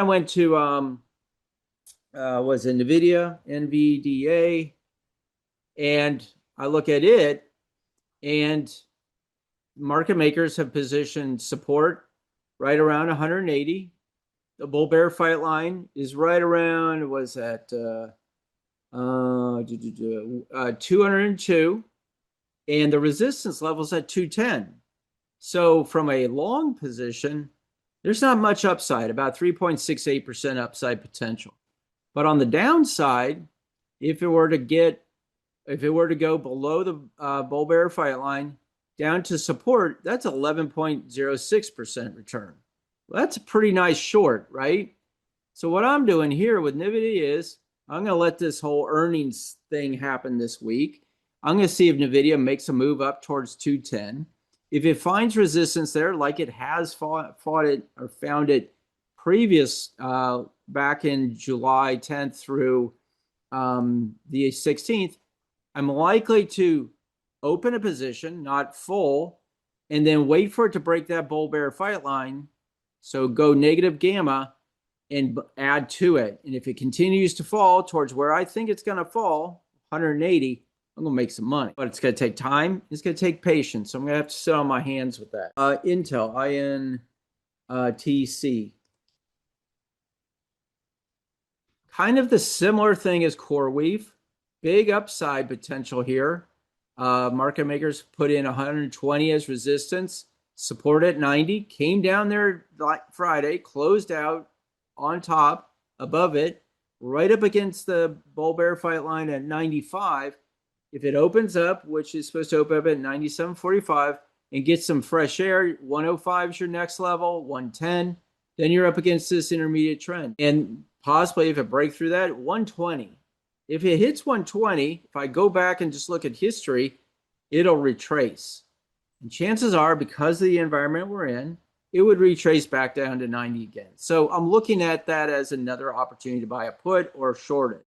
I went to was it Nvidia, NVDA, and I look at it, and market makers have positioned support right around 180. The bull bear fight line is right around, was at 202, and the resistance level's at 210. So from a long position, there's not much upside, about 3.68% upside potential. But on the downside, if it were to go below the bull bear fight line down to support, that's 11.06% return. Well, that's a pretty nice short, right? So what I'm doing here with Nvidia is I'm going to let this whole earnings thing happen this week. I'm going to see if Nvidia makes a move up towards 210. If it finds resistance there, like it has fought it or found it previous back in July 10th through the 16th, I'm likely to open a position, not full, and then wait for it to break that bull bear fight line. So go negative gamma and add to it. And if it continues to fall towards where I think it's going to fall, 180, I'm going to make some money. But it's going to take time. It's going to take patience. So I'm going to have to sit on my hands with that. Intel, INTC. Kind of the similar thing as CoreWeave. Big upside potential here. Market makers put in 120 as resistance, support at 90, came down there Friday, closed out on top, above it, right up against the bull bear fight line at 95. If it opens up, which is supposed to open up at 97.45, and get some fresh air, 105 is your next level, 110, then you're up against this intermediate trend. And possibly if it breaks through that, 120. If it hits 120, if I go back and just look at history, it'll retrace. And chances are, because of the environment we're in, it would retrace back down to 90 again. So I'm looking at that as another opportunity to buy a put or short it.